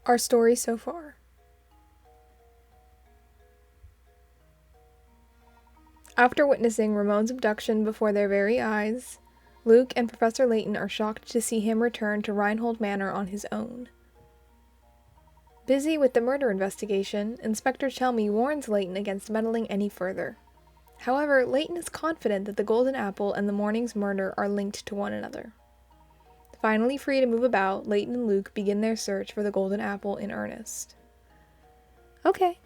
Our story so far. After witnessing Ramon's abduction before their very eyes, Luke and Professor Layton are shocked to see him return to Reinhold Manor on his own. Busy with the murder investigation, Inspector Chelmy warns Layton against meddling any further. However, Layton is confident that the Golden Apple and the morning's murder are linked to one another. Finally free to move about, Layton and Luke begin their search for the Golden Apple in earnest. Okay,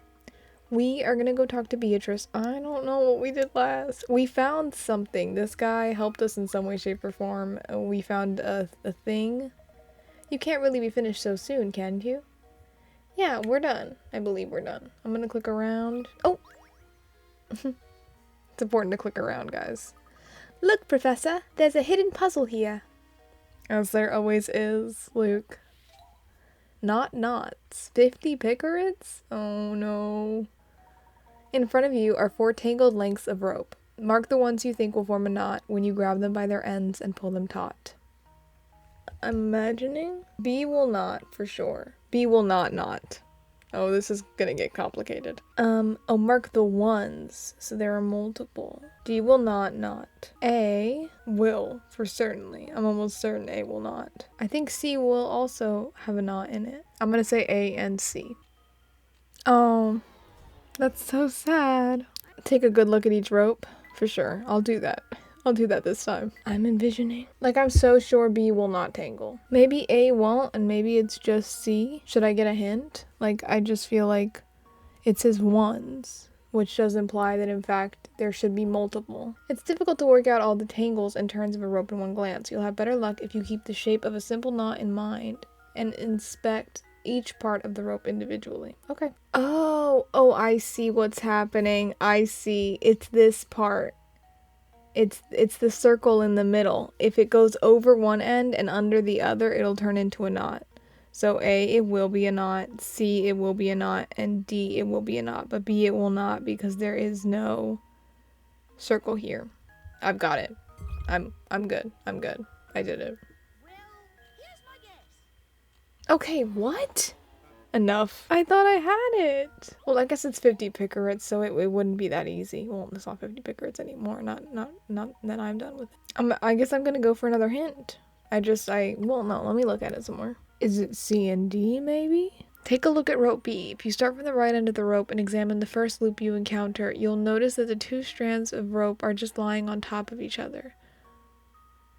we are gonna go talk to Beatrice. I don't know what we did last. We found something. This guy helped us in some way, shape, or form. We found a thing. You can't really be finished so soon, can you? Yeah, we're done. I believe we're done. I'm gonna click around. Oh! It's important to click around, guys. Look, Professor, there's a hidden puzzle here. As there always is, Luke. Not knots. 50 picarets? Oh no. In front of you are 4 tangled lengths of rope. Mark the ones you think will form a knot when you grab them by their ends and pull them taut. I'm imagining B will not, for sure. B will not. Oh, this is gonna get complicated. Mark the ones, so there are multiple. D will not. A will, for certainly. I'm almost certain A will not. I think C will also have a knot in it. I'm gonna say A and C. Oh, that's so sad. Take a good look at each rope, for sure. I'll do that. I'll do that this time. I'm envisioning. Like, I'm so sure B will not tangle. Maybe A won't, and maybe it's just C. Should I get a hint? Like, I just feel like it says ones, which does imply that, in fact, there should be multiple. It's difficult to work out all the tangles and turns of a rope in one glance. You'll have better luck if you keep the shape of a simple knot in mind and inspect each part of the rope individually. Okay. Oh, I see what's happening. I see. It's this part. It's the circle in the middle. If it goes over one end and under the other, it'll turn into a knot. So A, it will be a knot, C, it will be a knot, and D, it will be a knot. But B, it will not, because there is no circle here. I've got it. I'm good. I did it. Well, here's my guess. Okay, what? Enough. I thought I had it. Well, I guess it's 50 picarets, so it wouldn't be that easy. Well, it's not 50 picarets anymore. Not that I'm done with it. I guess I'm gonna go for another hint. Well, no, let me look at it some more. Is it C and D, maybe? Take a look at rope B. If you start from the right end of the rope and examine the first loop you encounter, you'll notice that the 2 strands of rope are just lying on top of each other.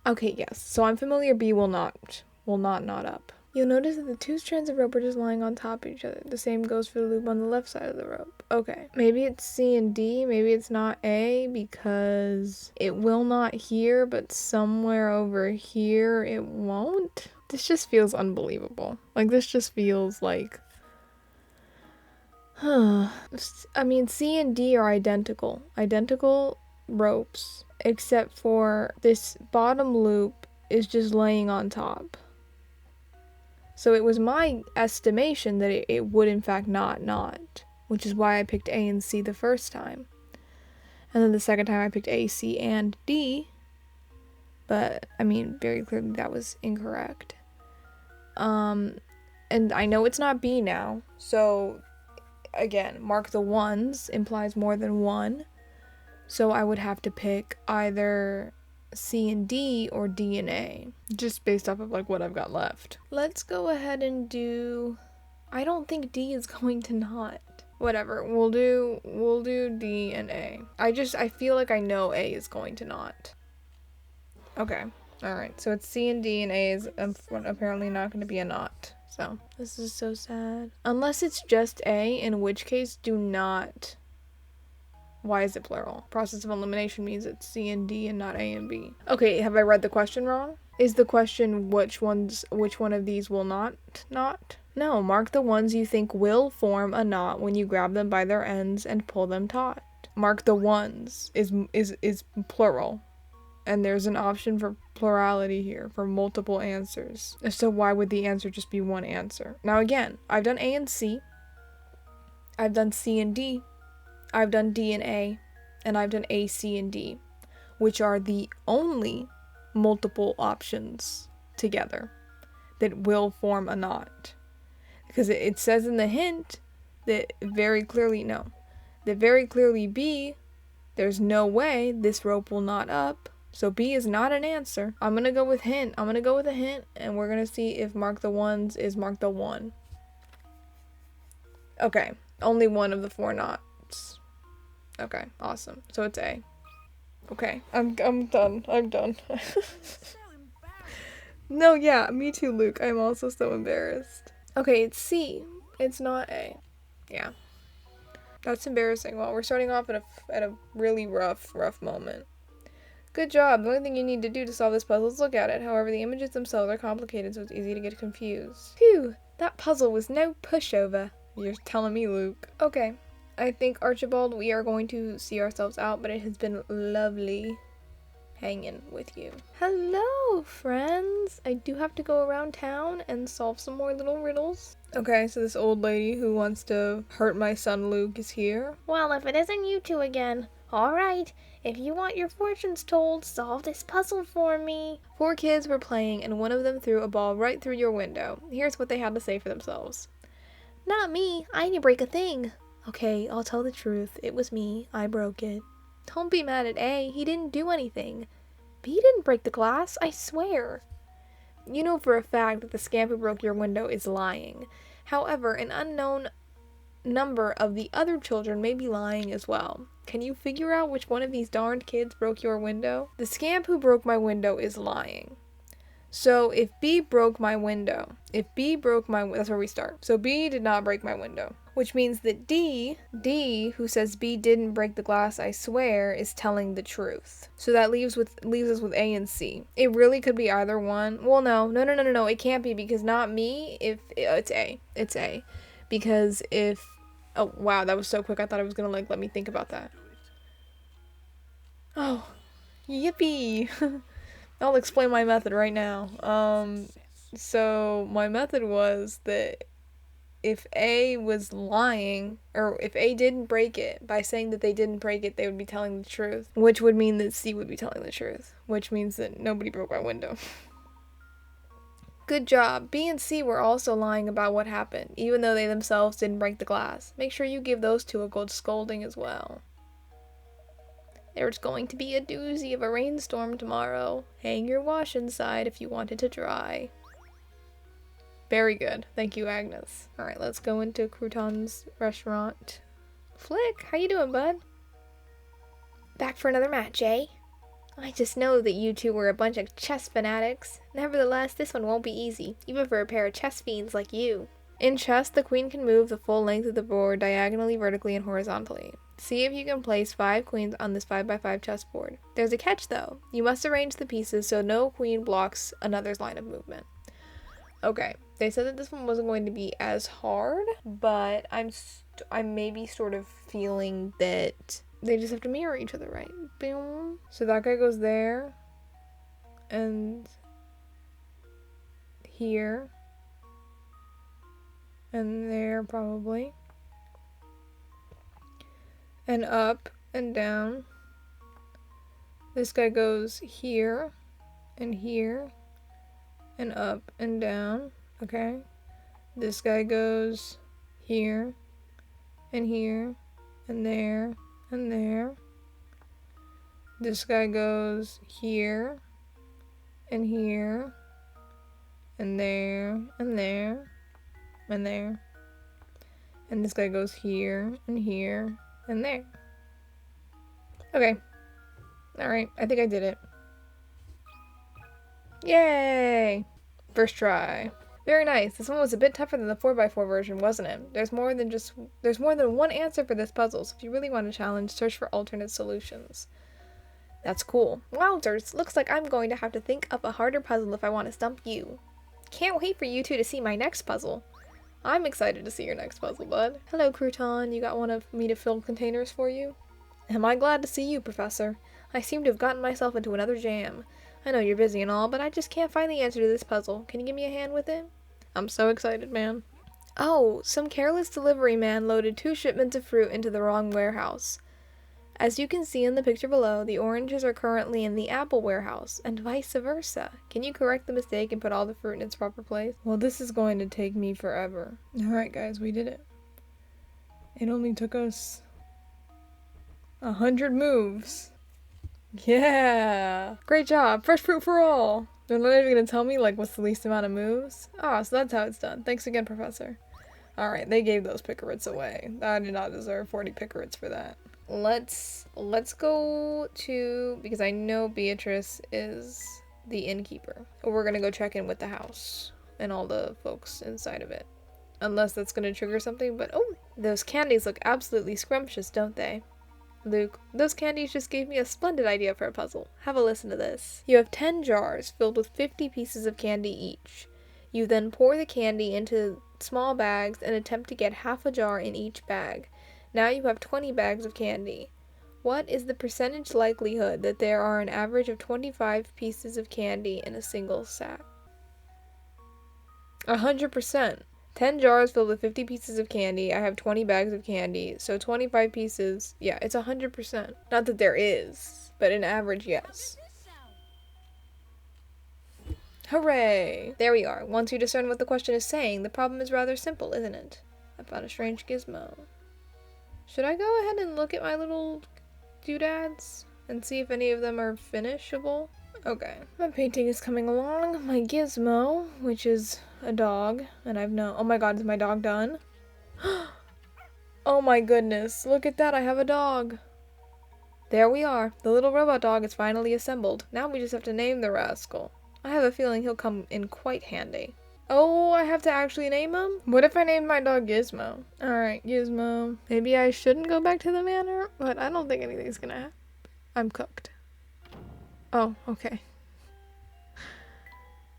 Okay, yes. So I'm familiar B will not knot up. You'll notice that the 2 strands of rope are just lying on top of each other. The same goes for the loop on the left side of the rope. Okay, maybe it's C and D, maybe it's not A, because it will not here, but somewhere over here it won't? This just feels unbelievable. Like, this just feels like... I mean, C and D are identical. Identical ropes, except for this bottom loop is just laying on top. So it was my estimation that it would in fact not knot, which is why I picked A and C the first time. And then the second time I picked A, C, and D. But, I mean, very clearly that was incorrect. And I know it's not B now, so again, mark the ones implies more than one. So I would have to pick either C and D or D and A, just based off of like what I've got left. Let's go ahead and do... I don't think D is going to knot. Whatever, we'll do D and A. I feel like I know A is going to knot. Okay, alright, so it's C and D and A is apparently not going to be a knot. So, this is so sad. Unless it's just A, in which case do not... Why is it plural? Process of elimination means it's C and D and not A and B. Okay, have I read the question wrong? Is the question which one of these will not knot? No, mark the ones you think will form a knot when you grab them by their ends and pull them taut. Mark the ones is plural. And there's an option for plurality here, for multiple answers. So why would the answer just be one answer? Now again, I've done A and C. I've done C and D. I've done D and A, and I've done A, C, and D, which are the only multiple options together that will form a knot. Because it says in the hint that very clearly, no. That very clearly B, there's no way this rope will knot up. So B is not an answer. I'm going to go with hint. I'm going to go with a hint, and we're going to see if mark the ones is mark the one. Okay, only one of the 4 knots. Okay, awesome. So it's A. Okay, I'm done. I'm done. So embarrassing. No, yeah, me too, Luke. I'm also so embarrassed. Okay, it's C. It's not A. Yeah. That's embarrassing. Well, we're starting off at a really rough moment. Good job. The only thing you need to do to solve this puzzle is look at it. However, the images themselves are complicated, so it's easy to get confused. Phew, that puzzle was no pushover. You're telling me, Luke. Okay, I think, Archibald, we are going to see ourselves out, but it has been lovely hanging with you. Hello, friends. I do have to go around town and solve some more little riddles. Okay, so this old lady who wants to hurt my son Luke is here. Well, if it isn't you two again. All right, if you want your fortunes told, solve this puzzle for me. 4 kids were playing, and one of them threw a ball right through your window. Here's what they had to say for themselves. Not me. I didn't break a thing. Okay, I'll tell the truth. It was me. I broke it. Don't be mad at A. He didn't do anything. B didn't break the glass, I swear. You know for a fact that the scamp who broke your window is lying. However, an unknown number of the other children may be lying as well. Can you figure out which one of these darned kids broke your window? The scamp who broke my window is lying. So if B broke my window, that's where we start. So B did not break my window, which means that D, who says B didn't break the glass, I swear, is telling the truth. So that leaves us with A and C. It really could be either one. Well, no, it can't be, because not me. It's A, because if, oh wow, that was so quick. I thought it was gonna let me think about that. Oh, yippee. I'll explain my method right now. So my method was that if A was lying, or if A didn't break it, by saying that they didn't break it, they would be telling the truth, which would mean that C would be telling the truth, which means that nobody broke my window. Good job. B and C were also lying about what happened, even though they themselves didn't break the glass. Make sure you give those two a good scolding as well. There's going to be a doozy of a rainstorm tomorrow. Hang your wash inside if you want it to dry. Very good. Thank you, Agnes. Alright, let's go into Crouton's restaurant. Flick, how you doing, bud? Back for another match, eh? I just know that you two were a bunch of chess fanatics. Nevertheless, this one won't be easy, even for a pair of chess fiends like you. In chess, the queen can move the full length of the board diagonally, vertically, and horizontally. See if you can place 5 queens on this 5x5 chessboard. There's a catch though. You must arrange the pieces so no queen blocks another's line of movement. Okay, they said that this one wasn't going to be as hard, but I'm maybe sort of feeling that they just have to mirror each other, right? Boom. So that guy goes there, and here, and there probably. And up and down. This guy goes here and here and up and down. Okay. This guy goes here and here and there and there. This guy goes here and here and there and there and there. And this guy goes here and here and there. Okay. Alright, I think I did it. Yay! First try. Very nice. This one was a bit tougher than the 4x4 version, wasn't it? There's more than one answer for this puzzle, so if you really want a challenge, search for alternate solutions. That's cool. Wowzers, looks like I'm going to have to think up a harder puzzle if I want to stump you. Can't wait for you two to see my next puzzle. I'm excited to see your next puzzle, bud. Hello, Crouton. You got one of me to fill containers for you? Am I glad to see you, Professor? I seem to have gotten myself into another jam. I know you're busy and all, but I just can't find the answer to this puzzle. Can you give me a hand with it? I'm so excited, man. Oh, some careless delivery man loaded 2 shipments of fruit into the wrong warehouse. As you can see in the picture below, the oranges are currently in the apple warehouse, and vice versa. Can you correct the mistake and put all the fruit in its proper place? Well, this is going to take me forever. Alright guys, we did it. It only took us 100 moves. Yeah! Great job! Fresh fruit for all! They're not even gonna tell me, like, what's the least amount of moves? Ah, so that's how it's done. Thanks again, Professor. Alright, they gave those picarets away. I did not deserve 40 picarets for that. Let's go to, because I know Beatrice is the innkeeper. We're gonna go check in with the house and all the folks inside of it. Unless that's gonna trigger something, but oh, those candies look absolutely scrumptious, don't they? Luke, those candies just gave me a splendid idea for a puzzle. Have a listen to this. You have 10 jars filled with 50 pieces of candy each. You then pour the candy into small bags and attempt to get half a jar in each bag. Now you have 20 bags of candy. What is the percentage likelihood that there are an average of 25 pieces of candy in a single sack? 100%. 10 jars filled with 50 pieces of candy. I have 20 bags of candy. So 25 pieces. Yeah, it's 100%. Not that there is, but an average, yes. Hooray! There we are. Once you discern what the question is saying, the problem is rather simple, isn't it? I found a strange gizmo. Should I go ahead and look at my little doodads and see if any of them are finishable? Okay. My painting is coming along. My gizmo, which is a dog, and I've no— oh my god, is my dog done? Oh my goodness, look at that, I have a dog. There we are. The little robot dog is finally assembled. Now we just have to name the rascal. I have a feeling he'll come in quite handy. Oh, I have to actually name him? What if I named my dog Gizmo? Alright, Gizmo. Maybe I shouldn't go back to the manor, but I don't think anything's gonna happen. I'm cooked. Oh, okay.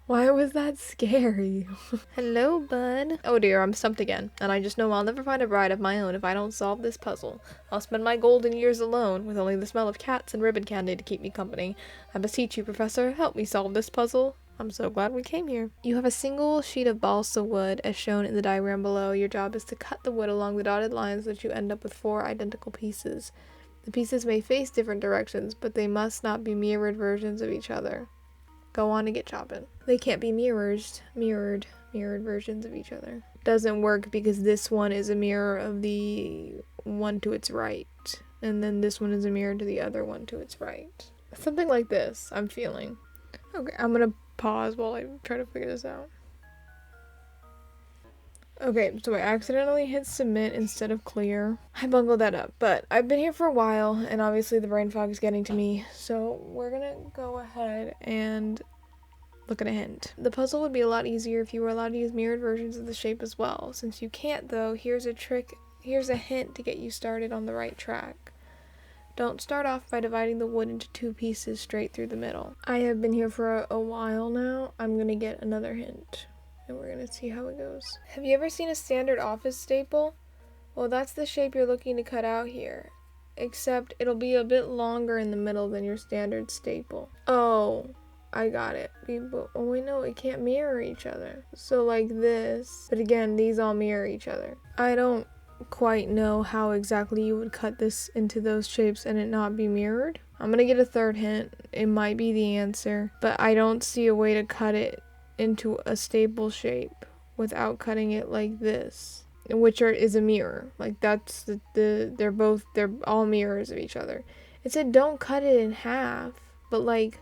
Why was that scary? Hello, bud. Oh dear, I'm stumped again. And I just know I'll never find a bride of my own if I don't solve this puzzle. I'll spend my golden years alone, with only the smell of cats and ribbon candy to keep me company. I beseech you, Professor, help me solve this puzzle. I'm so glad we came here. You have a single sheet of balsa wood, as shown in the diagram below. Your job is to cut the wood along the dotted lines so that you end up with 4 identical pieces. The pieces may face different directions, but they must not be mirrored versions of each other. Go on and get chopping. They can't be mirrored versions of each other. Doesn't work because this one is a mirror of the one to its right, and then this one is a mirror to the other one to its right. Something like this, I'm feeling. Okay, I'm gonna pause while I try to figure this out. Okay, so I accidentally hit submit instead of clear. I bungled that up, but I've been here for a while, and obviously the brain fog is getting to me, so we're gonna go ahead and look at a hint. The puzzle would be a lot easier if you were allowed to use mirrored versions of the shape as well. Since you can't though, here's a hint to get you started on the right track. Don't start off by dividing the wood into 2 pieces straight through the middle. I have been here for a while now. I'm gonna get another hint, and we're gonna see how it goes. Have you ever seen a standard office staple? Well, that's the shape you're looking to cut out here. Except it'll be a bit longer in the middle than your standard staple. Oh, I got it. Oh wait, no, it can't mirror each other. So like this, but again, these all mirror each other. I don't quite know how exactly you would cut this into those shapes and it not be mirrored. I'm gonna get a third hint. It might be the answer, but I don't see a way to cut it into a staple shape without cutting it like this, which is a mirror. Like that's they're all mirrors of each other. It said don't cut it in half, but like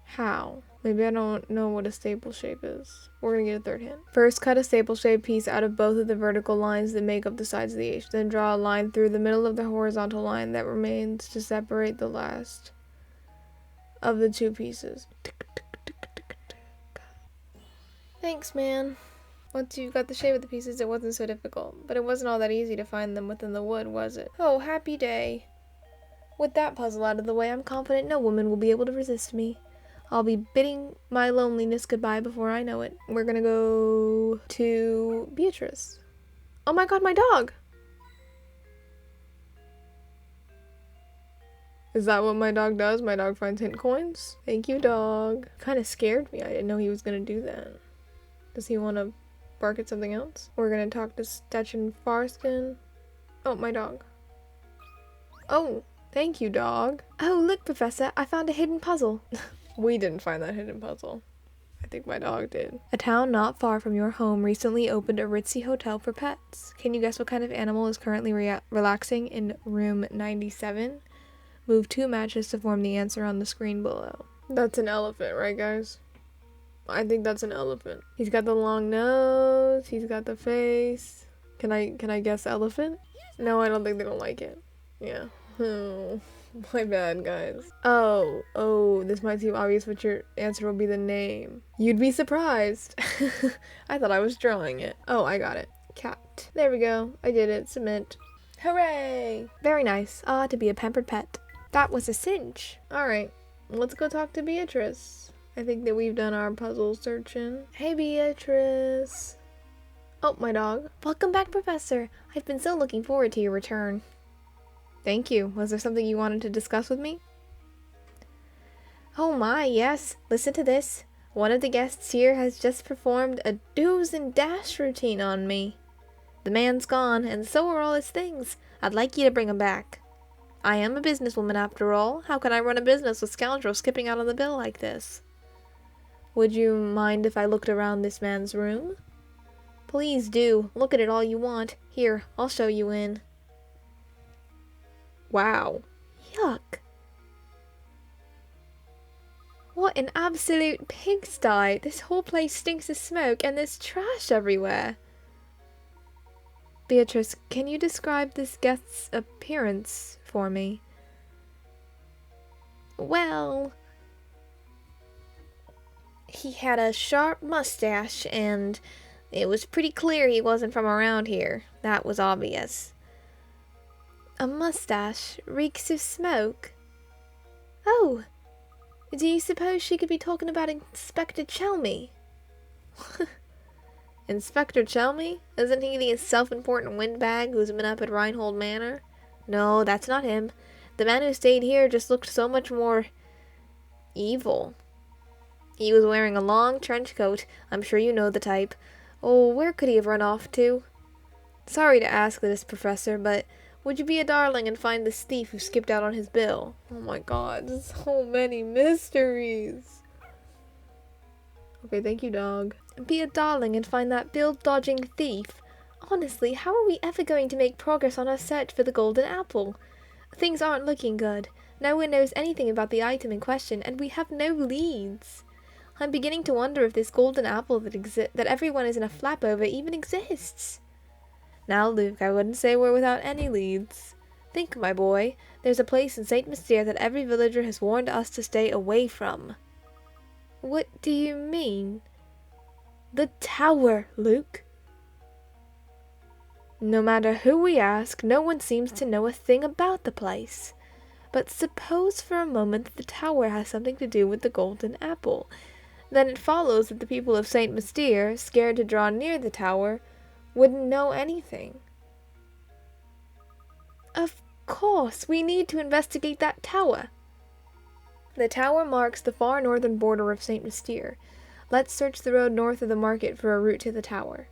how? Maybe I don't know what a staple shape is. We're gonna get a third hint. First, cut a staple shape piece out of both of the vertical lines that make up the sides of the H. Then draw a line through the middle of the horizontal line that remains to separate the last of the 2 pieces. Thanks, man. Once you've got the shape of the pieces, it wasn't so difficult. But it wasn't all that easy to find them within the wood, was it? Oh, happy day. With that puzzle out of the way, I'm confident no woman will be able to resist me. I'll be bidding my loneliness goodbye before I know it. We're gonna go to Beatrice. Oh my god, my dog! Is that what my dog does? My dog finds hint coins? Thank you, dog. Kind of scared me. I didn't know he was gonna do that. Does he want to bark at something else? We're gonna talk to Stetchen Farskin. Oh, my dog. Oh, thank you, dog. Oh, look, Professor, I found a hidden puzzle. We didn't find that hidden puzzle. I think my dog did. A town not far from your home recently opened a ritzy hotel for pets. Can you guess what kind of animal is currently relaxing in room 97? Move 2 matches to form the answer on the screen below. That's an elephant, right, guys? I think that's an elephant. He's got the long nose. He's got the face. Can I guess elephant? No, I don't think they don't like it. Yeah. Oh, my bad, guys. Oh, this might seem obvious, but your answer will be the name. You'd be surprised. I thought I was drawing it. Oh, I got it. Cat. There we go. I did it. Submit. Hooray! Very nice. Ah, to be a pampered pet. That was a cinch. Alright, let's go talk to Beatrice. I think that we've done our puzzle searching. Hey, Beatrice. Oh, my dog. Welcome back, Professor. I've been so looking forward to your return. Thank you. Was there something you wanted to discuss with me? Oh my, yes. Listen to this. One of the guests here has just performed a do's and dash routine on me. The man's gone, and so are all his things. I'd like you to bring him back. I am a businesswoman after all. How can I run a business with scoundrels skipping out on the bill like this? Would you mind if I looked around this man's room? Please do. Look at it all you want. Here, I'll show you in. Wow. Yuck. What an absolute pigsty. This whole place stinks of smoke and there's trash everywhere. Beatrice, can you describe this guest's appearance for me? Well, he had a sharp mustache and it was pretty clear he wasn't from around here. That was obvious. A mustache reeks of smoke. Oh, do you suppose she could be talking about Inspector Chelmy? Inspector Chelmy? Isn't he the self-important windbag who's been up at Reinhold Manor? No, that's not him. The man who stayed here just looked so much more evil. He was wearing a long trench coat. I'm sure you know the type. Oh, where could he have run off to? Sorry to ask this, Professor, but would you be a darling and find this thief who skipped out on his bill? Oh my god, so many mysteries. Okay, thank you, dog. Be a darling and find that bill-dodging thief. Honestly, how are we ever going to make progress on our search for the golden apple? Things aren't looking good. No one knows anything about the item in question, and we have no leads. I'm beginning to wonder if this golden apple that everyone is in a flap over even exists. Now, Luke, I wouldn't say we're without any leads. Think, my boy, there's a place in St. Mystere that every villager has warned us to stay away from. What do you mean? The tower, Luke. No matter who we ask, no one seems to know a thing about the place. But suppose for a moment that the tower has something to do with the golden apple. Then it follows that the people of St. Mystere, scared to draw near the tower, wouldn't know anything. Of course, we need to investigate that tower. The tower marks the far northern border of St. Mystere. Let's search the road north of the market for a route to the tower.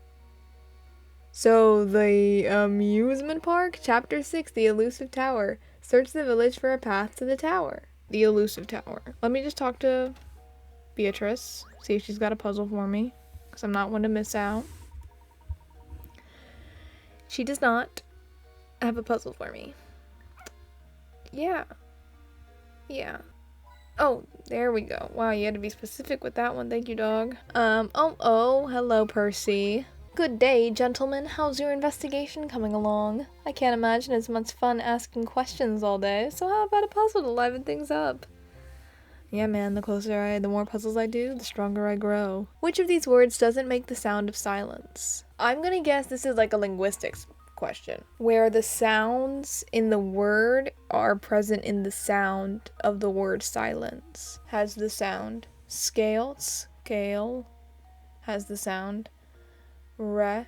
So, the amusement park? Chapter 6, The Elusive Tower. Search the village for a path to the tower. The Elusive Tower. Let me just talk to Beatrice, see if she's got a puzzle for me, because I'm not one to miss out. She does not have a puzzle for me. Yeah. Oh, there we go. Wow, you had to be specific with that one. Thank you, dog. Hello, Percy. Good day, gentlemen. How's your investigation coming along? I can't imagine it's much fun asking questions all day, so how about a puzzle to liven things up? Yeah, man, the more puzzles I do, the stronger I grow. Which of these words doesn't make the sound of silence? I'm gonna guess this is like a linguistics question, where the sounds in the word are present in the sound of the word silence. Has the sound. Scale has the sound. Rest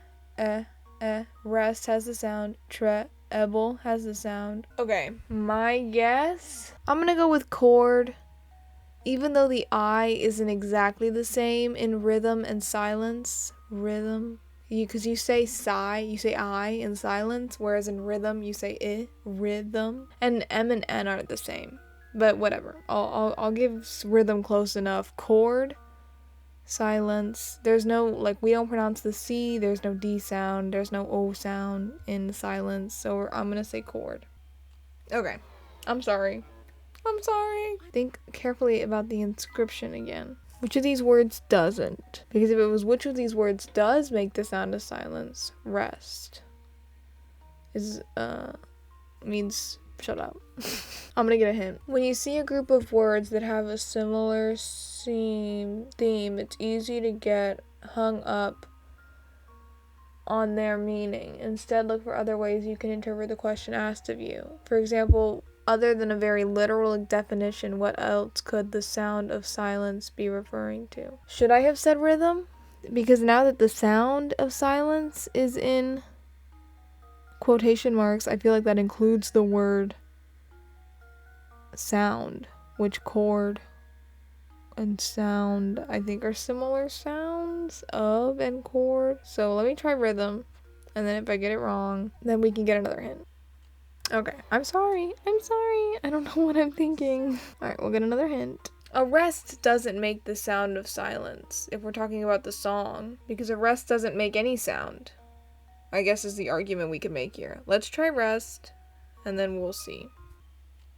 has the sound. Treble has the sound. Okay, my guess, I'm gonna go with chord. Even though the I isn't exactly the same in rhythm and silence. Rhythm, Because you say sigh, you say I in silence, whereas in rhythm you say I, rhythm. And M and N aren't the same. But whatever. I'll give rhythm close enough. Chord, silence. There's no, like, we don't pronounce the C, there's no D sound, there's no O sound in silence, so I'm gonna say chord. Okay. I'm sorry. Think carefully about the inscription again. Which of these words doesn't? Because if it was which of these words does make the sound of silence, rest is, means shut up. I'm gonna get a hint. When you see a group of words that have a similar theme, it's easy to get hung up on their meaning. Instead, look for other ways you can interpret the question asked of you. For example, other than a very literal definition, what else could the sound of silence be referring to? Should I have said rhythm? Because now that the sound of silence is in quotation marks, I feel like that includes the word sound, which chord and sound I think are similar sounds of and chord. So let me try rhythm, and then if I get it wrong, then we can get another hint. Okay, I'm sorry. I don't know what I'm thinking. Alright, we'll get another hint. Arrest doesn't make the sound of silence, if we're talking about the song, because arrest doesn't make any sound, I guess is the argument we could make here. Let's try rest, and then we'll see.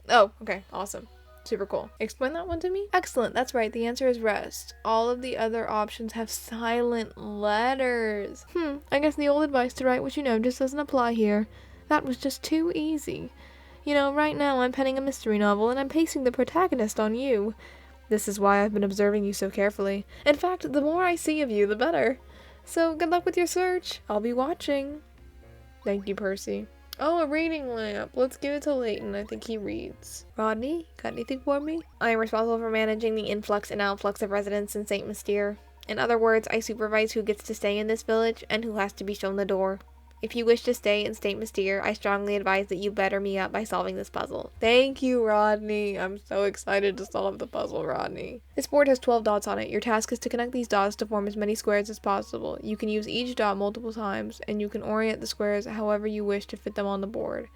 Oh, okay, awesome. Super cool. Explain that one to me? Excellent, that's right, the answer is rest. All of the other options have silent letters. I guess the old advice to write what you know just doesn't apply here. That was just too easy. You know, right now I'm penning a mystery novel and I'm pasting the protagonist on you. This is why I've been observing you so carefully. In fact, the more I see of you, the better. So, good luck with your search. I'll be watching. Thank you, Percy. Oh, a reading lamp. Let's give it to Layton. I think he reads. Rodney, got anything for me? I am responsible for managing the influx and outflux of residents in St. Mystere. In other words, I supervise who gets to stay in this village and who has to be shown the door. If you wish to stay in St. Mystere, I strongly advise that you better me up by solving this puzzle. Thank you, Rodney. I'm so excited to solve the puzzle, Rodney. This board has 12 dots on it. Your task is to connect these dots to form as many squares as possible. You can use each dot multiple times, and you can orient the squares however you wish to fit them on the board.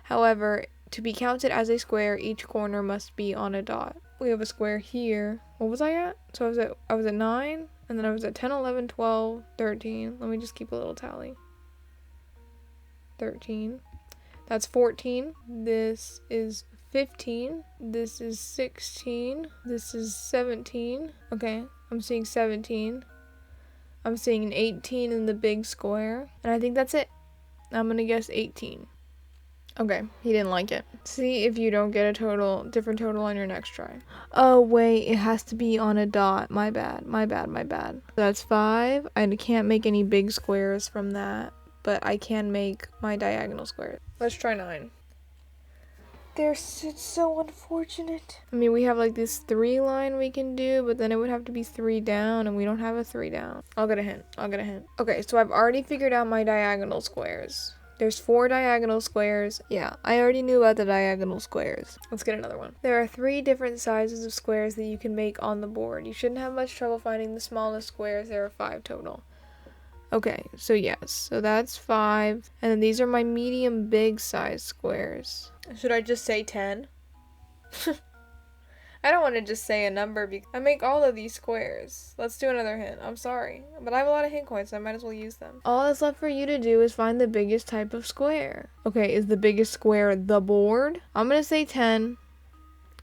However, to be counted as a square, each corner must be on a dot. We have a square here. What was I at? So I was at 9, and then I was at 10, 11, 12, 13. Let me just keep a little tally. 13. That's 14. This is 15. This is 16. This is 17. Okay, I'm seeing 17. I'm seeing an 18 in the big square. And I think that's it. I'm gonna guess 18. Okay, he didn't like it. See if you don't get a different total on your next try. Oh wait, it has to be on a dot. My bad. That's 5. I can't make any big squares from that, but I can make my diagonal squares. Let's try 9. It's so unfortunate. I mean, we have like this 3 line we can do, but then it would have to be 3 down, and we don't have a 3 down. I'll get a hint. Okay, so I've already figured out my diagonal squares. There's 4 diagonal squares. Yeah, I already knew about the diagonal squares. Let's get another one. There are 3 different sizes of squares that you can make on the board. You shouldn't have much trouble finding the smallest squares. There are 5 total. Okay, so yes, so that's 5, and then these are my medium big size squares. Should I just say 10? I don't want to just say a number because I make all of these squares. Let's do another hint. I'm sorry, but I have a lot of hint coins, so I might as well use them. All that's left for you to do is find the biggest type of square. Okay, is the biggest square the board? I'm gonna say 10,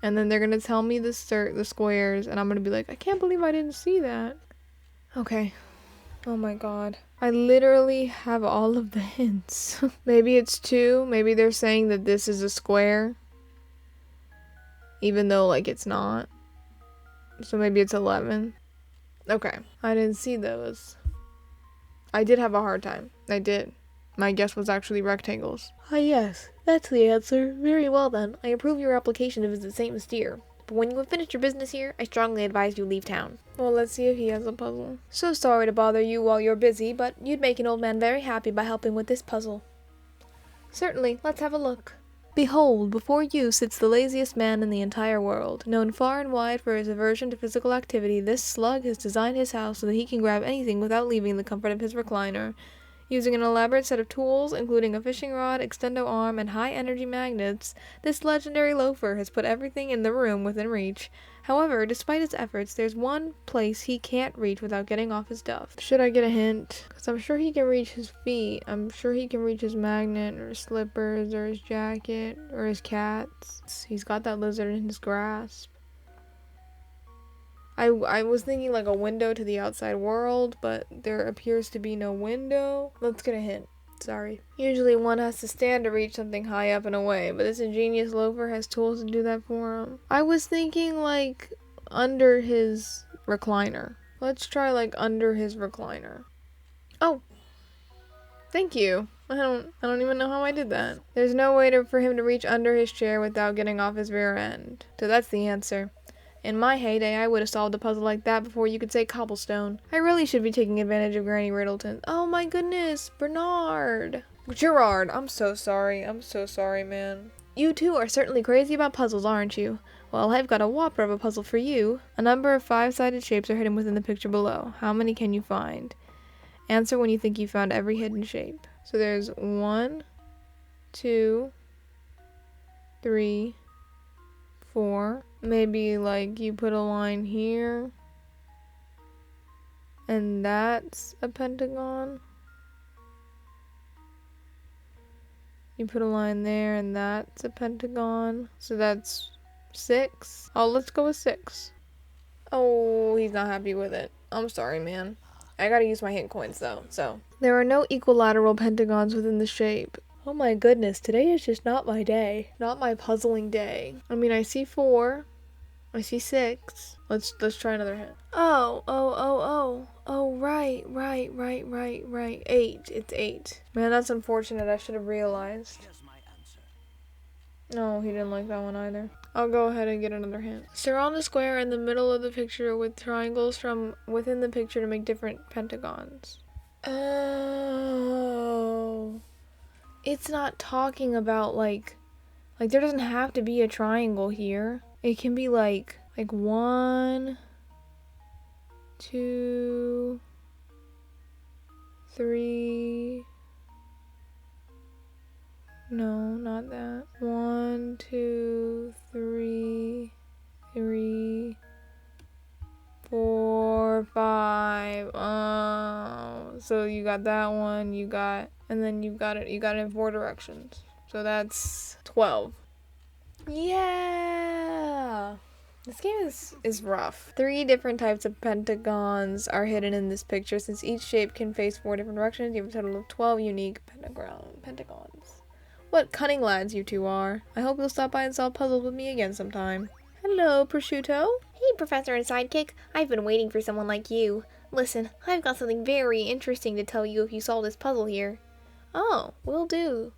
and then they're gonna tell me the squares, and I'm gonna be like, I can't believe I didn't see that. Okay. Oh my god. I literally have all of the hints. Maybe it's 2. Maybe they're saying that this is a square, even though, like, it's not. So maybe it's 11. Okay. I didn't see those. I did have a hard time. I did. My guess was actually rectangles. Ah, yes. That's the answer. Very well, then. I approve your application to visit St. Mystere. But when you have finished your business here, I strongly advise you leave town. Well, let's see if he has a puzzle. So sorry to bother you while you're busy, but you'd make an old man very happy by helping with this puzzle. Certainly. Let's have a look. Behold, before you sits the laziest man in the entire world. Known far and wide for his aversion to physical activity, this slug has designed his house so that he can grab anything without leaving the comfort of his recliner. Using an elaborate set of tools, including a fishing rod, extendo arm, and high-energy magnets, this legendary loafer has put everything in the room within reach. However, despite his efforts, there's one place he can't reach without getting off his duff. Should I get a hint? Because I'm sure he can reach his feet. I'm sure he can reach his magnet, or his slippers, or his jacket, or his cats. He's got that lizard in his grasp. I was thinking like a window to the outside world, but there appears to be no window. Let's get a hint. Sorry. Usually one has to stand to reach something high up and away, but this ingenious loafer has tools to do that for him. I was thinking like under his recliner. Let's try like under his recliner. Oh. Thank you. I don't even know how I did that. There's no way for him to reach under his chair without getting off his rear end. So that's the answer. In my heyday, I would have solved a puzzle like that before you could say cobblestone. I really should be taking advantage of Granny Riddleton. Oh my goodness, Bernard. Gerard, I'm so sorry, man. You two are certainly crazy about puzzles, aren't you? Well, I've got a whopper of a puzzle for you. A number of 5-sided shapes are hidden within the picture below. How many can you find? Answer when you think you found every hidden shape. So there's 1, 2, 3, 4. Maybe like you put a line here and that's a pentagon. You put a line there and that's a pentagon. So that's 6. Oh, let's go with 6. Oh, he's not happy with it. I'm sorry, man. I gotta use my hint coins though, so. There are no equilateral pentagons within the shape. Oh my goodness, today is just not my day. Not my puzzling day. I mean, I see 4. I see 6. Let's try another hint. Oh, right. 8. It's 8. Man, that's unfortunate. I should have realized. Here's my answer. No, he didn't like that one either. I'll go ahead and get another hint. Surround the square in the middle of the picture with triangles from within the picture to make different pentagons. Oh. It's not talking about like there doesn't have to be a triangle here. It can be like 1, 2, 3. No, not that. 1, 2, 3, 4, 5. Oh, so you got that one. And then you got it in 4 directions. So that's 12. Yeah! This game is rough. 3 different types of pentagons are hidden in this picture. Since each shape can face 4 different directions, you have a total of 12 unique pentagons. What cunning lads you two are. I hope you'll stop by and solve puzzles with me again sometime. Hello, prosciutto. Hey, Professor and Sidekick. I've been waiting for someone like you. Listen, I've got something very interesting to tell you if you solve this puzzle here. Oh, will do.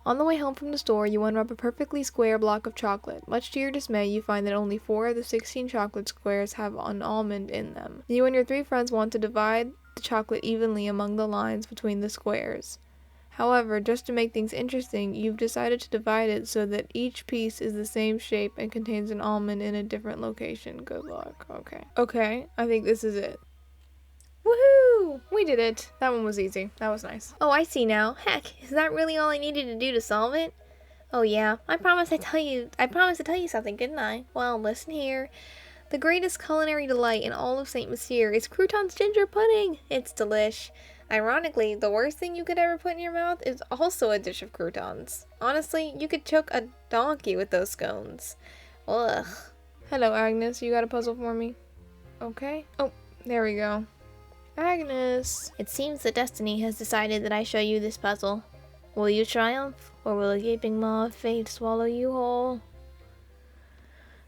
On the way home from the store, you unwrap a perfectly square block of chocolate. Much to your dismay, you find that only 4 of the 16 chocolate squares have an almond in them. You and your 3 friends want to divide the chocolate evenly among the lines between the squares. However, just to make things interesting, you've decided to divide it so that each piece is the same shape and contains an almond in a different location. Good luck. Okay, I think this is it. Woohoo! We did it. That one was easy. That was nice. Oh, I see now. Heck, is that really all I needed to do to solve it? Oh yeah, I promised to tell you something, didn't I? Well, listen here. The greatest culinary delight in all of St. Monsieur is Crouton's ginger pudding. It's delish. Ironically, the worst thing you could ever put in your mouth is also a dish of croutons. Honestly, you could choke a donkey with those scones. Ugh. Hello, Agnes. You got a puzzle for me? Okay. Oh, there we go. Agnes. It seems that destiny has decided that I show you this puzzle. Will you triumph, or will a gaping maw of fate swallow you whole?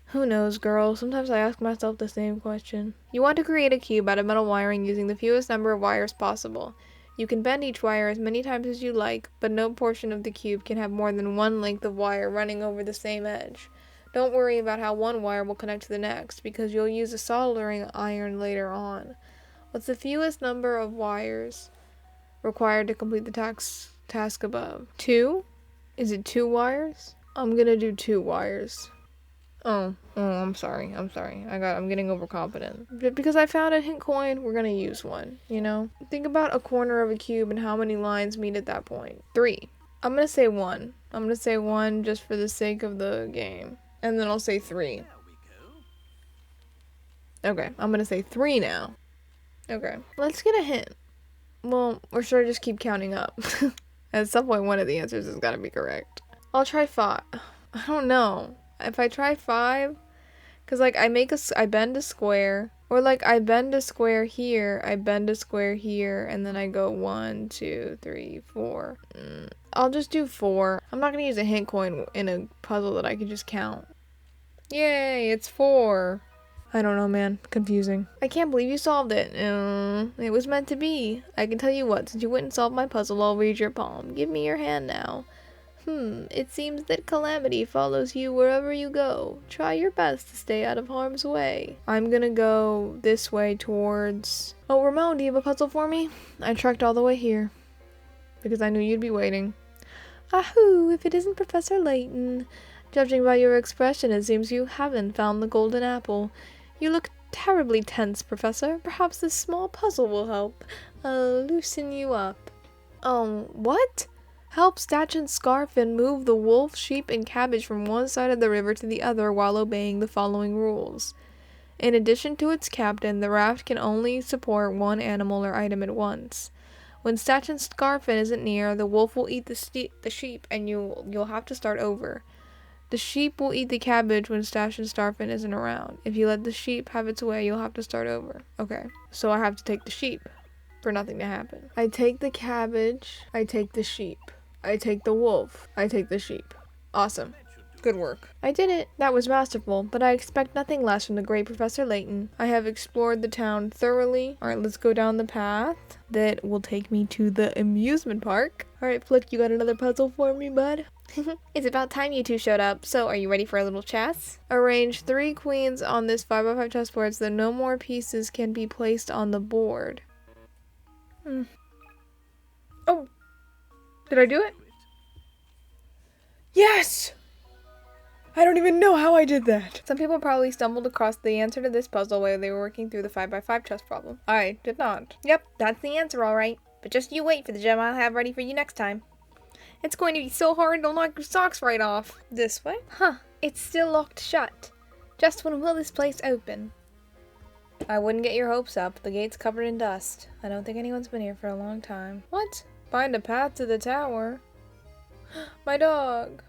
Who knows, girl? Sometimes I ask myself the same question. You want to create a cube out of metal wiring using the fewest number of wires possible. You can bend each wire as many times as you like, but no portion of the cube can have more than one length of wire running over the same edge. Don't worry about how one wire will connect to the next, because you'll use a soldering iron later on. What's the fewest number of wires required to complete the task above? 2? Is it 2 wires? I'm gonna do 2 wires. Oh, I'm sorry. I'm getting overconfident. But because I found a hint coin, we're gonna use one, you know? Think about a corner of a cube and how many lines meet at that point. 3. I'm gonna say 1. I'm gonna say 1 just for the sake of the game. And then I'll say 3. There we go. Okay, I'm gonna say 3 now. Okay, let's get a hint. Well, or should I just keep counting up? At some point, one of the answers has gotta be correct. I'll try 5. I don't know. If I try 5, because like I bend a square, or like I bend a square here, I bend a square here, and then I go 1, 2, 3, 4. I'll just do 4. I'm not gonna use a hint coin in a puzzle that I can just count. Yay, it's 4. I don't know, man. Confusing. I can't believe you solved it. It was meant to be. I can tell you what, since you wouldn't solve my puzzle, I'll read your palm. Give me your hand now. It seems that calamity follows you wherever you go. Try your best to stay out of harm's way. I'm gonna go this way towards... Oh, Ramon, do you have a puzzle for me? I trekked all the way here. Because I knew you'd be waiting. Ahoo, if it isn't Professor Layton. Judging by your expression, it seems you haven't found the golden apple. You look terribly tense, Professor. Perhaps this small puzzle will help. Loosen you up. What? Help Statch and Scarfin move the wolf, sheep, and cabbage from one side of the river to the other while obeying the following rules. In addition to its captain, the raft can only support one animal or item at once. When Statch and Scarfin isn't near, the wolf will eat the sheep, and you'll have to start over. The sheep will eat the cabbage when Stash and Starfin isn't around. If you let the sheep have its way, you'll have to start over. Okay, so I have to take the sheep for nothing to happen. I take the cabbage. I take the sheep. I take the wolf. I take the sheep. Awesome. Good work. I did it. That was masterful, but I expect nothing less from the great Professor Layton. I have explored the town thoroughly. Alright, let's go down the path that will take me to the amusement park. Alright, Flick, you got another puzzle for me, bud? It's about time you two showed up, so are you ready for a little chess? Arrange 3 queens on this 5x5 chessboard so that no more pieces can be placed on the board. Oh! Did I do it? Yes! I don't even know how I did that. Some people probably stumbled across the answer to this puzzle while they were working through the 5x5 chess problem. I did not. Yep, that's the answer alright. But just you wait for the gem I'll have ready for you next time. It's going to be so hard it'll knock your socks right off. This way? Huh, it's still locked shut. Just when will this place open? I wouldn't get your hopes up. The gate's covered in dust. I don't think anyone's been here for a long time. What? Find a path to the tower. My dog.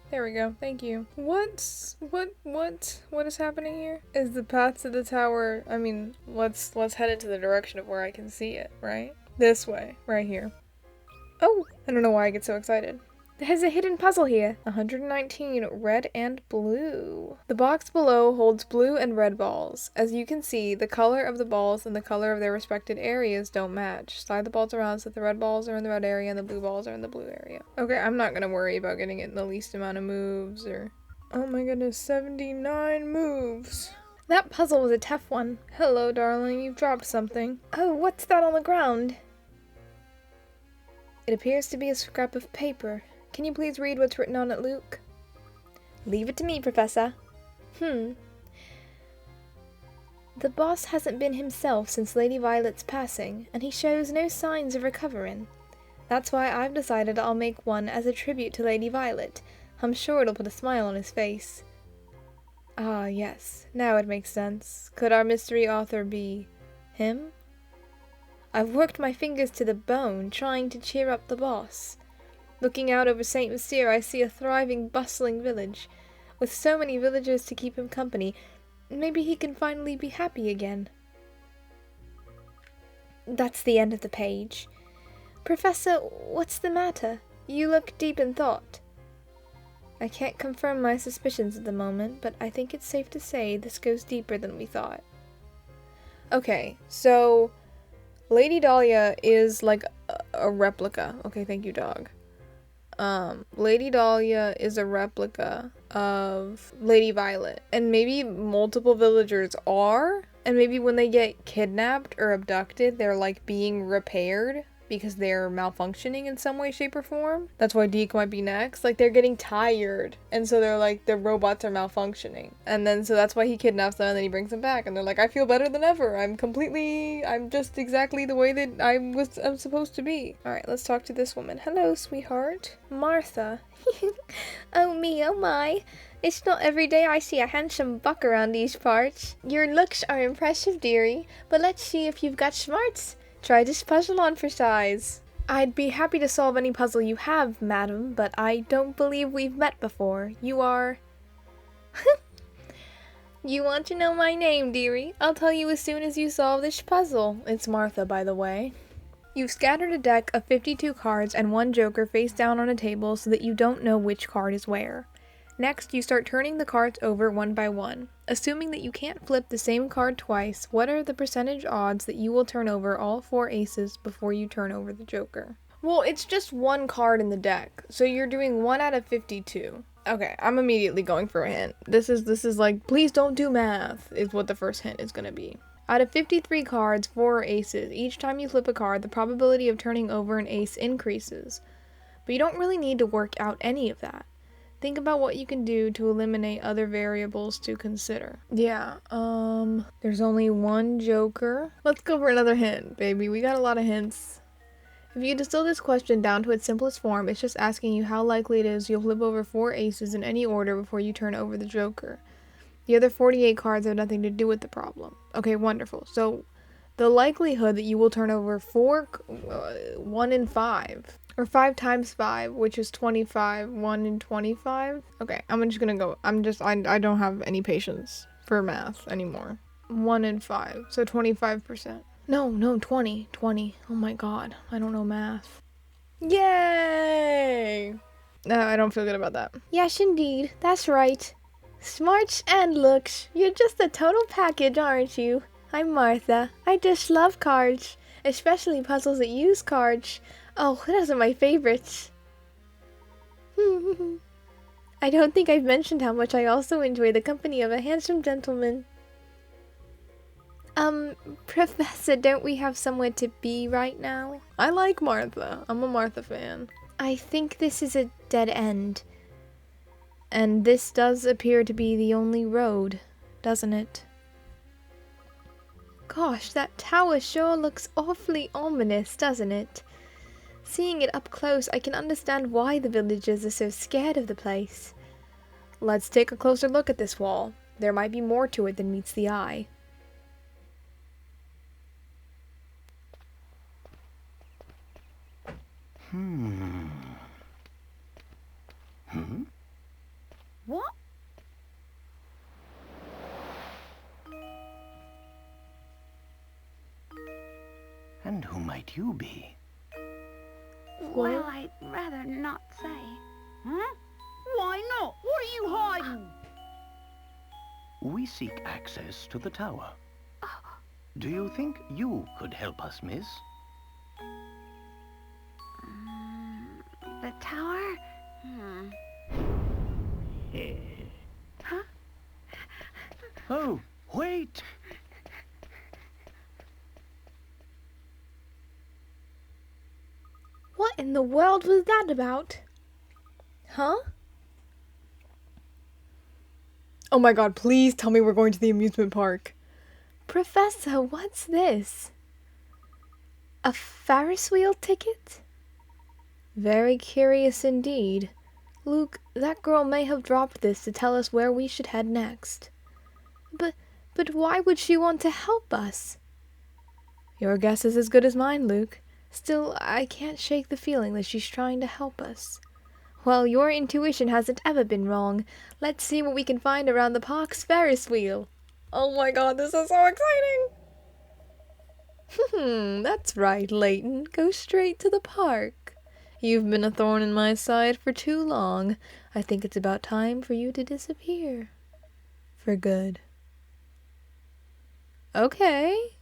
There we go. Thank you. What is happening here? Is the path to the tower, I mean, let's head into the direction of where I can see it, right? This way. Right here. Oh! I don't know why I get so excited. There's a hidden puzzle here. 119, red and blue. The box below holds blue and red balls. As you can see, the color of the balls and the color of their respective areas don't match. Slide the balls around so that the red balls are in the red area and the blue balls are in the blue area. Okay, I'm not gonna worry about getting it in the least amount of moves or... Oh my goodness, 79 moves. That puzzle was a tough one. Hello, darling, you've dropped something. Oh, what's that on the ground? It appears to be a scrap of paper. Can you please read what's written on it, Luke? Leave it to me, Professor. The boss hasn't been himself since Lady Violet's passing, and he shows no signs of recovering. That's why I've decided I'll make one as a tribute to Lady Violet. I'm sure it'll put a smile on his face. Ah, yes. Now it makes sense. Could our mystery author be... him? I've worked my fingers to the bone, trying to cheer up the boss. Looking out over St. Mystere, I see a thriving, bustling village. With so many villagers to keep him company, maybe he can finally be happy again. That's the end of the page. Professor, what's the matter? You look deep in thought. I can't confirm my suspicions at the moment, but I think it's safe to say this goes deeper than we thought. Okay, so Lady Dahlia is like a replica. Okay, thank you, dog. Lady Dahlia is a replica of Lady Violet. And maybe multiple villagers are. And maybe when they get kidnapped or abducted, they're like being repaired because they're malfunctioning in some way, shape, or form. That's why Deke might be next. Like, they're getting tired, and so they're like, the robots are malfunctioning. And then, so that's why he kidnaps them, and then he brings them back, and they're like, I feel better than ever. I'm just exactly the way that I'm supposed to be. Alright, let's talk to this woman. Hello, sweetheart. Martha. Oh me, oh my. It's not every day I see a handsome buck around these parts. Your looks are impressive, dearie, but let's see if you've got smarts. Try this puzzle on for size. I'd be happy to solve any puzzle you have, madam, but I don't believe we've met before. You are... You want to know my name, dearie? I'll tell you as soon as you solve this puzzle. It's Martha, by the way. You've scattered a deck of 52 cards and one joker face down on a table so that you don't know which card is where. Next, you start turning the cards over one by one. Assuming that you can't flip the same card twice, what are the percentage odds that you will turn over all 4 aces before you turn over the joker? Well, it's just one card in the deck, so you're doing 1 out of 52. Okay, I'm immediately going for a hint. This is like, please don't do math, is what the first hint is going to be. Out of 53 cards, 4 are aces. Each time you flip a card, the probability of turning over an ace increases. But you don't really need to work out any of that. Think about what you can do to eliminate other variables to consider. Yeah, there's only one joker. Let's go for another hint, baby. We got a lot of hints. If you distill this question down to its simplest form, it's just asking you how likely it is you'll flip over 4 aces in any order before you turn over the joker. The other 48 cards have nothing to do with the problem. Okay, wonderful. So, the likelihood that you will turn over 1 in 5. Or 5 times 5, which is 25. 1 in 25? Okay, I'm just gonna go. I don't have any patience for math anymore. 1 in 5, so 25%. No, 20. 20. Oh my god, I don't know math. Yay! No, I don't feel good about that. Yes, indeed. That's right. Smarts and looks. You're just a total package, aren't you? I'm Martha. I just love cards. Especially puzzles that use cards. Oh, those are my favorites. I don't think I've mentioned how much I also enjoy the company of a handsome gentleman. Professor, don't we have somewhere to be right now? I like Martha. I'm a Martha fan. I think this is a dead end. And this does appear to be the only road, doesn't it? Gosh, that tower sure looks awfully ominous, doesn't it? Seeing it up close, I can understand why the villagers are so scared of the place. Let's take a closer look at this wall. There might be more to it than meets the eye. What? And who might you be? Well, I'd rather not say. Huh? Why not? What are you hiding? We seek access to the tower. Do you think you could help us, miss? The tower? Huh? Oh, wait! What in the world was that about? Huh? Oh my god, please tell me we're going to the amusement park. Professor, what's this? A Ferris wheel ticket? Very curious indeed. Luke, that girl may have dropped this to tell us where we should head next. But why would she want to help us? Your guess is as good as mine, Luke. Still, I can't shake the feeling that she's trying to help us. Well, your intuition hasn't ever been wrong. Let's see what we can find around the park's Ferris wheel. Oh my god, this is so exciting! That's right, Layton. Go straight to the park. You've been a thorn in my side for too long. I think it's about time for you to disappear. For good. Okay.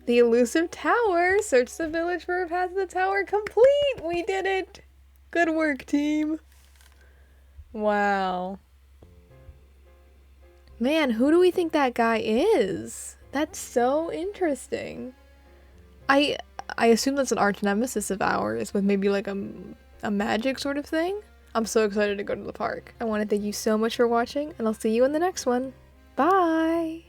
The elusive tower. Search the village for a path to the tower complete. We did it. Good work, team. Wow. Man, who do we think that guy is? That's so interesting. I assume that's an arch nemesis of ours with maybe like a magic sort of thing. I'm so excited to go to the park. I want to thank you so much for watching, and I'll see you in the next one. Bye!